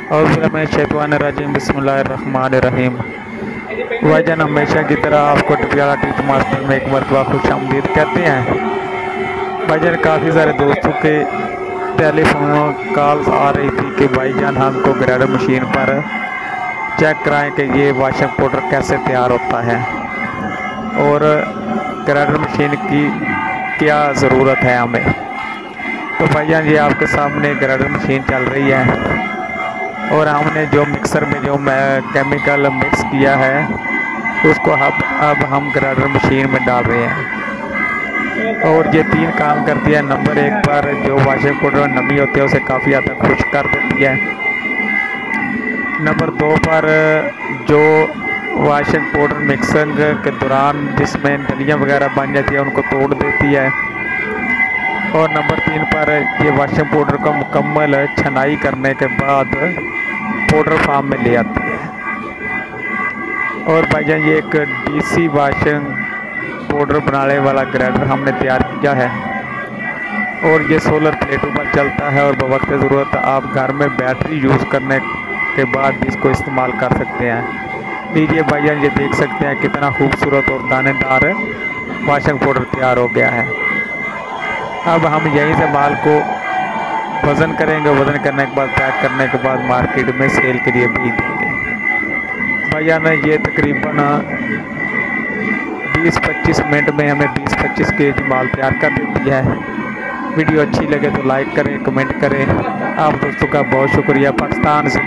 औज़ुबिल्लाहिमिनश्शैतानिर्रजीम बिस्मिल्लाहिर्रहमानिर्रहीम। भाईजान, हमेशा की तरह आपको टिपियाला टिप मास्टर में एक मरतबा खुशामदीद कहते हैं। भाईजान, काफ़ी सारे दोस्तों के टेलीफोन कॉल्स आ रही थी कि भाईजान हमको ग्राइंडर मशीन पर चेक कराएं कि ये वॉशिंग पाउडर कैसे तैयार होता है और ग्राइंडर मशीन की क्या ज़रूरत है हमें। तो भाईजान, ये आपके सामने ग्राइंडर मशीन चल रही है और हमने जो मिक्सर में जो केमिकल मिक्स किया है उसको अब हम ग्राइंडर मशीन में डाल रहे हैं और ये 3 काम करती है। नंबर 1 पर जो वॉशिंग पाउडर में नमी होती है उसे काफ़ी हद तक खुश्क कर देती है। नंबर 2 पर जो वॉशिंग पाउडर मिक्सिंग के दौरान जिसमें डलियाँ वगैरह बन जाती है उनको तोड़ देती है। और नंबर 3 पर ये वॉशिंग पाउडर को मुकम्मल छनाई करने के बाद पाउडर फार्म में ले आती है। और भाईजान, ये एक डीसी वॉशिंग पाउडर बनाने वाला ग्राइंडर हमने तैयार किया है और ये सोलर प्लेटों पर चलता है और बवक्त ज़रूरत आप घर में बैटरी यूज़ करने के बाद भी इसको इस्तेमाल कर सकते हैं। लीजिए भाईजान, ये देख सकते हैं कितना खूबसूरत और दानेदार वॉशिंग पाउडर तैयार हो गया है। अब हम यहीं से माल को वज़न करेंगे। वज़न करने के बाद पैक करने के बाद मार्केट में सेल के लिए भेज देंगे। भाईजान, ये तकरीबन 20-25 मिनट में हमें 20-25 kg माल तैयार कर देती है। वीडियो अच्छी लगे तो लाइक करें, कमेंट करें। आप दोस्तों का बहुत शुक्रिया। पाकिस्तान से